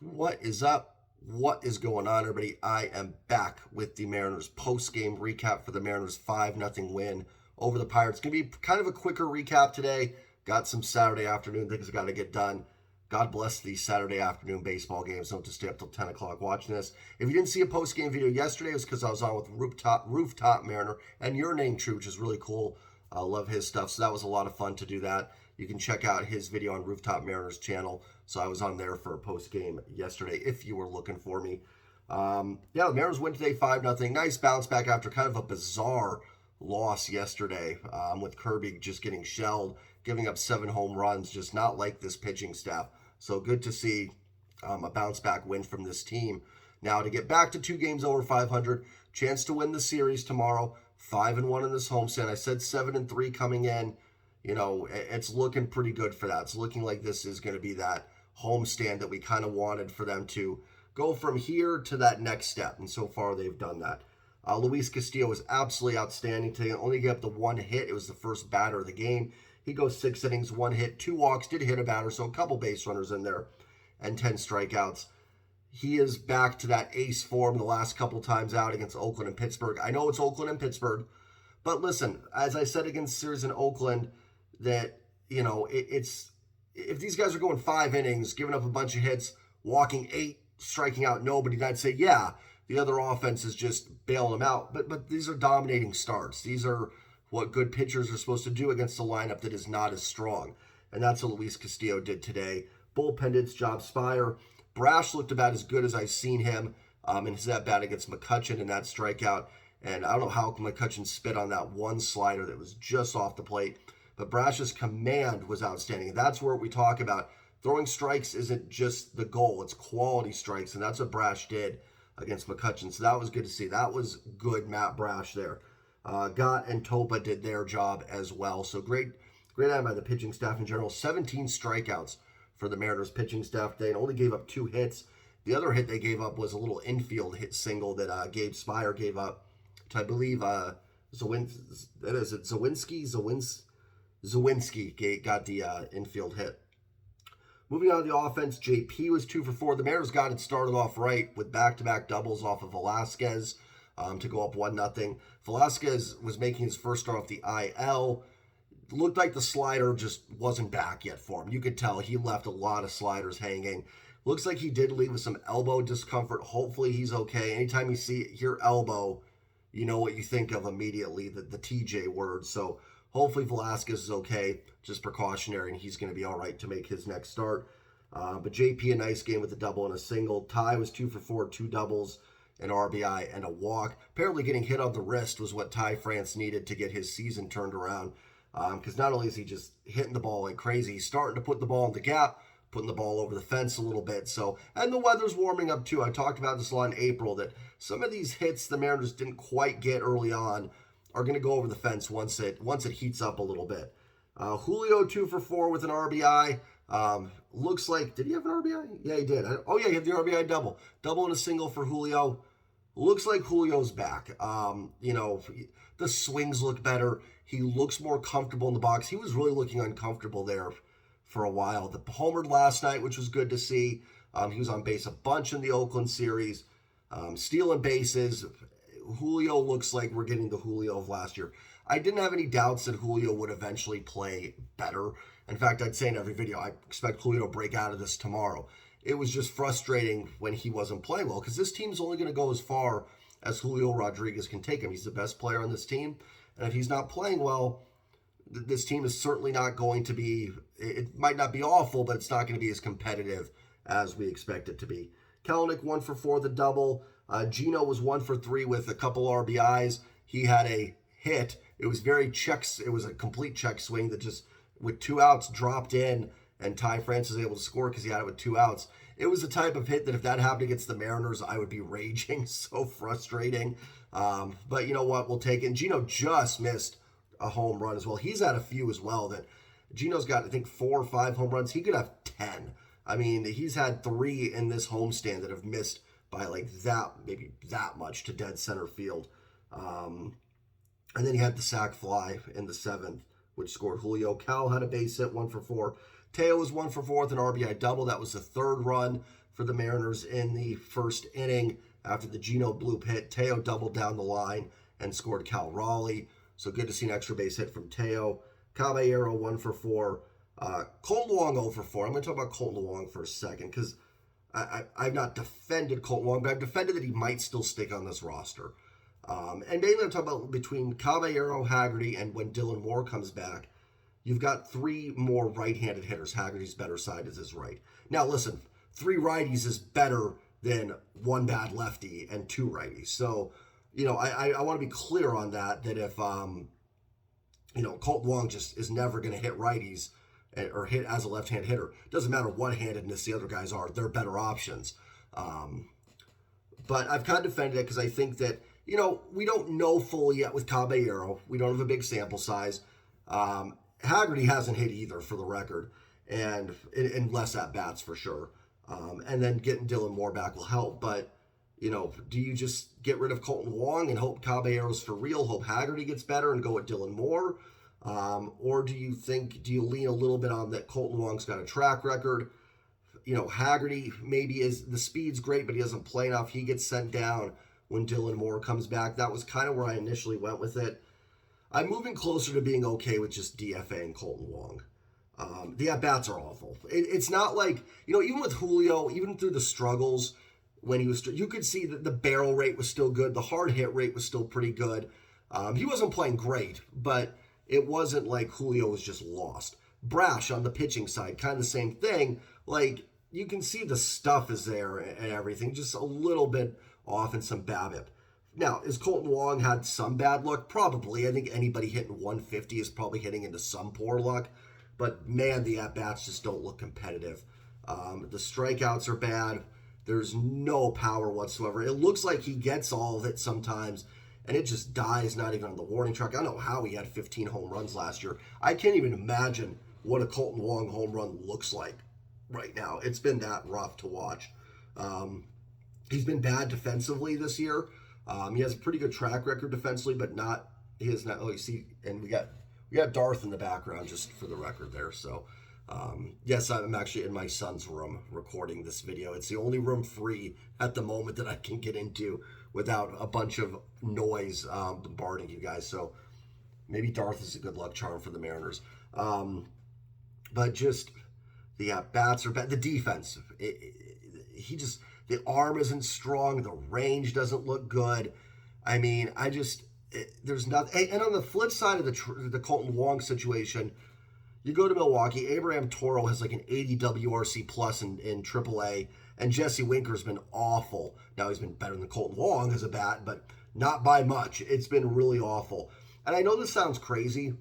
What is up? What is going on, everybody? I am back with the Mariners post-game recap for the Mariners 5-0 win over the Pirates. Going to be kind of a quicker recap today. Got some Saturday afternoon things I got to get done. God bless these Saturday afternoon baseball games. Don't have to stay up till 10 o'clock watching this. If you didn't see a post-game video yesterday, it was because I was on with Rooftop Mariner and Your Name True, which is really cool. I love his stuff. So that was a lot of fun to do that. You can check out his video on Rooftop Mariners channel. So I was on there for a post game yesterday if you were looking for me. The Mariners win today 5-0. Nice bounce back after kind of a bizarre loss yesterday with Kirby just getting shelled, giving up 7 home runs, just not like this pitching staff. So good to see a bounce back win from this team. Now to get back to 2 games over 500, chance to win the series tomorrow. 5-1 in this homestand. I said 7-3 coming in. You know, it's looking pretty good for that. It's looking like this is going to be that homestand that we kind of wanted for them to go from here to that next step. And so far, they've done that. Luis Castillo was absolutely outstanding today. Only gave up the 1 hit. It was the first batter of the game. He goes 6 innings, 1 hit, 2 walks, did hit a batter, so a couple base runners in there, and 10 strikeouts. He is back to that ace form the last couple times out against Oakland and Pittsburgh. I know it's Oakland and Pittsburgh, but listen, as I said against the series in Oakland, that, you know, it's if these guys are going 5 innings, giving up a bunch of hits, walking 8, striking out nobody, I'd say, yeah, the other offense is just bailing them out. But these are dominating starts. These are what good pitchers are supposed to do against a lineup that is not as strong. And that's what Luis Castillo did today. Bullpen did its job. Spire. Brash looked about as good as I've seen him in his at-bat against McCutchen in that strikeout. And I don't know how McCutchen spit on that one slider that was just off the plate. But Brash's command was outstanding. And that's where we talk about throwing strikes isn't just the goal. It's quality strikes. And that's what Brash did against McCutchen. So that was good to see. That was good Matt Brash there. Gott and Topa did their job as well. So great eye by the pitching staff in general. 17 strikeouts for the Mariners pitching staff today and only gave up 2 hits. The other hit they gave up was a little infield hit single that Gabe Spire gave up to, I believe, Zawinski got the infield hit. Moving on to the offense, JP was 2 for 4. The Mariners got it started off right with back-to-back doubles off of Velasquez to go up 1-0. Velasquez was making his first start off the IL. Looked like the slider just wasn't back yet for him. You could tell he left a lot of sliders hanging. Looks like he did leave with some elbow discomfort. Hopefully he's okay. Anytime you hear elbow, you know what you think of immediately, the TJ word. So hopefully Velasquez is okay, just precautionary, and he's going to be all right to make his next start. But JP, a nice game with a double and a single. Ty was 2 for 4, 2 doubles, an RBI, and a walk. Apparently getting hit on the wrist was what Ty France needed to get his season turned around. Because not only is he just hitting the ball like crazy, he's starting to put the ball in the gap, putting the ball over the fence a little bit. So, and the weather's warming up too. I talked about this a lot in April, that some of these hits the Mariners didn't quite get early on are going to go over the fence once it heats up a little bit. Julio 2 for 4 with an RBI. Looks like, did he have an RBI? Yeah, he did. He had the RBI double. Double and a single for Julio. Looks like Julio's back. The swings look better. He looks more comfortable in the box. He was really looking uncomfortable there for a while. The homered last night, which was good to see. He was on base a bunch in the Oakland series, stealing bases. Julio looks like we're getting the Julio of last year. I didn't have any doubts that Julio would eventually play better. In fact, I'd say in every video, I expect Julio to break out of this tomorrow. It was just frustrating when he wasn't playing well, because this team's only going to go as far as Julio Rodriguez can take him. He's the best player on this team, and if he's not playing well, this team is certainly not going to be, it might not be awful, but it's not going to be as competitive as we expect it to be. Kelenic 1 for 4 with a double. Gino was 1 for 3 with a couple RBIs. He had a hit. It was it was a complete check swing that just, with 2 outs, dropped in, and Ty France was able to score because he had it with 2 outs. It was the type of hit that if that happened against the Mariners, I would be raging. So frustrating. But you know what? We'll take it. And Gino just missed a home run as well. He's had a few as well. That Gino's got, I think, 4 or 5 home runs. He could have 10. I mean, he's had 3 in this homestand that have missed by like that, maybe that much to dead center field. And then he had the sac fly in the 7th, which scored Julio. Cal had a base hit, 1 for 4. Teo was 1 for 4 with an RBI double. That was the 3rd run for the Mariners in the first inning after the Geno bloop hit. Teo doubled down the line and scored Cal Raleigh. So good to see an extra base hit from Teo. Caballero 1 for 4. Colton Wong 0 for 4. I'm going to talk about Colton Wong for a second because I've not defended Colton Wong, but I've defended that he might still stick on this roster. And mainly I'm talking about between Caballero, Haggerty, and when Dylan Moore comes back, you've got 3 more right-handed hitters. Haggerty's better side is his right. Now listen, 3 righties is better than 1 bad lefty and 2 righties. So, I want to be clear on that if, Colton Wong just is never going to hit righties or hit as a left-hand hitter. Doesn't matter what handedness the other guys are, they're better options. But I've kind of defended it because I think that, we don't know fully yet with Caballero. We don't have a big sample size. Haggerty hasn't hit either, for the record, and less at-bats for sure. And then getting Dylan Moore back will help. But, do you just get rid of Colton Wong and hope Caballero's for real, hope Haggerty gets better and go with Dylan Moore? Or do you lean a little bit on that Colton Wong's got a track record? Haggerty maybe the speed's great, but he doesn't play enough. He gets sent down when Dylan Moore comes back. That was kind of where I initially went with it. I'm moving closer to being okay with just DFAing Colton Wong. The at-bats are awful. It's not like, even with Julio, even through the struggles, when he was, you could see that the barrel rate was still good. The hard hit rate was still pretty good. He wasn't playing great, but it wasn't like Julio was just lost. Brash on the pitching side, kind of the same thing. Like, you can see the stuff is there and everything, just a little bit off and some BABIP. Now, is Colton Wong had some bad luck? Probably. I think anybody hitting 150 is probably hitting into some poor luck. But, man, the at-bats just don't look competitive. The strikeouts are bad. There's no power whatsoever. It looks like he gets all of it sometimes, and it just dies, not even on the warning track. I don't know how he had 15 home runs last year. I can't even imagine what a Colton Wong home run looks like right now. It's been that rough to watch. He's been bad defensively this year. He has a pretty good track record defensively, but he is not. Oh, you see, and we got Darth in the background, just for the record there. So, yes, I'm actually in my son's room recording this video. It's the only room free at the moment that I can get into without a bunch of noise bombarding you guys. So maybe Darth is a good luck charm for the Mariners. But just the at-bats are bad. The defense, the arm isn't strong. The range doesn't look good. I mean, there's nothing. And on the flip side of the Colton Wong situation, you go to Milwaukee, Abraham Toro has like an 80 WRC plus in AAA, and Jesse Winker's been awful. Now, he's been better than Colton Wong as a bat, but not by much. It's been really awful. And I know this sounds crazy,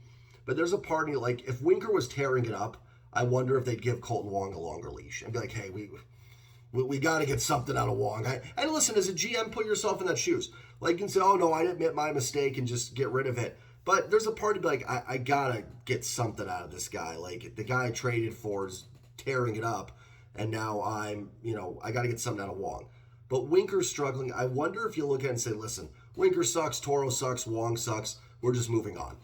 but there's a part of me, like, if Winker was tearing it up, I wonder if they'd give Colton Wong a longer leash and be like, hey, we got to get something out of Wong. And listen, as a GM, put yourself in that shoes. Like, you can say, oh, no, I admit my mistake and just get rid of it. But there's a part of me like, I got to get something out of this guy. Like, the guy I traded for is tearing it up, and now I got to get something out of Wong. But Winker's struggling. I wonder if you look at it and say, listen, Winker sucks, Toro sucks, Wong sucks. We're just moving on.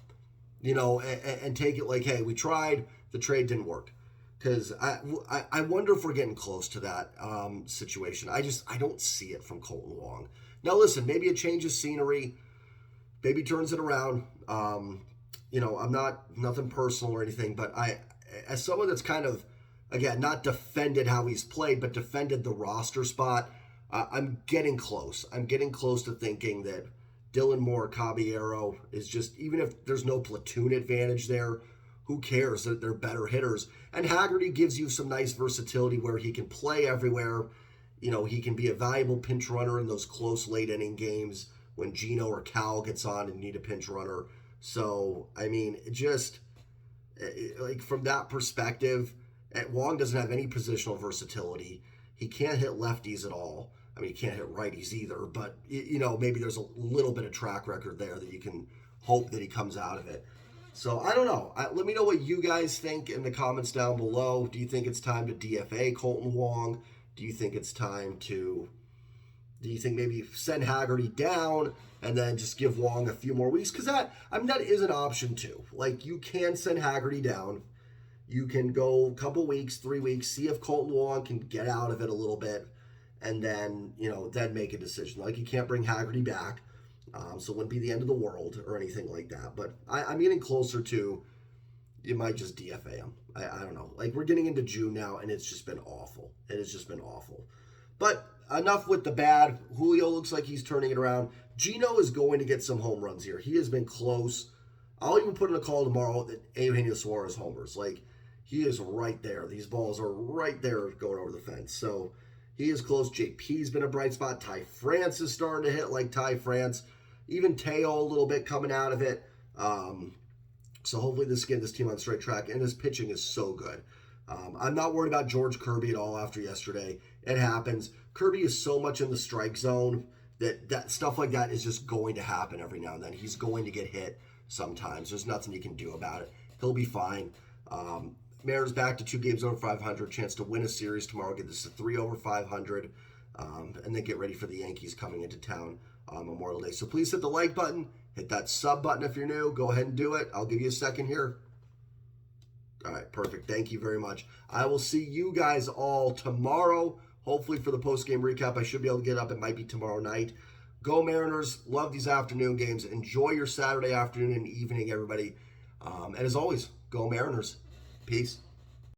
And take it like, hey, we tried, the trade didn't work. Because I wonder if we're getting close to that situation. I don't see it from Colton Wong. Now, listen, maybe a change of scenery, maybe turns it around. I'm not nothing personal or anything, but as someone that's kind of, again, not defended how he's played, but defended the roster spot, I'm getting close. I'm getting close to thinking that Dylan Moore, Caballero is just, even if there's no platoon advantage there, who cares? They're better hitters. And Haggerty gives you some nice versatility where he can play everywhere. He can be a valuable pinch runner in those close late inning games when Geno or Cal gets on and you need a pinch runner. So, I mean, just like from that perspective, Wong doesn't have any positional versatility. He can't hit lefties at all. I mean, he can't hit righties either, but, maybe there's a little bit of track record there that you can hope that he comes out of it. So, I don't know. Let me know what you guys think in the comments down below. Do you think it's time to DFA Colton Wong? Do you think maybe send Haggerty down and then just give Wong a few more weeks? Because that is an option too. Like, you can send Haggerty down. You can go a couple weeks, 3 weeks, see if Colton Wong can get out of it a little bit, and then, then make a decision. Like, you can't bring Haggerty back, so it wouldn't be the end of the world or anything like that. But I'm getting closer to, you might just DFA him. I don't know. Like, we're getting into June now, and it's just been awful. It has just been awful. But enough with the bad. Julio looks like he's turning it around. Gino is going to get some home runs here. He has been close. I'll even put in a call tomorrow that Eugenio Suarez homers. Like, he is right there. These balls are right there going over the fence. So he is close. JP's been a bright spot. Ty France is starting to hit like Ty France. Even Teo a little bit coming out of it. So hopefully this can get this team on straight track. And his pitching is so good. I'm not worried about George Kirby at all after yesterday. It happens. Kirby is so much in the strike zone that stuff like that is just going to happen every now and then. He's going to get hit sometimes. There's nothing you can do about it. He'll be fine. Mariners back to 2 games over 500. Chance to win a series tomorrow. Get this to 3 over 500. And then get ready for the Yankees coming into town on Memorial Day. So please hit the like button. Hit that sub button if you're new. Go ahead and do it. I'll give you a second here. All right, perfect. Thank you very much. I will see you guys all tomorrow, hopefully for the post-game recap. I should be able to get up. It might be tomorrow night. Go Mariners. Love these afternoon games. Enjoy your Saturday afternoon and evening, everybody. And as always, go Mariners. Peace.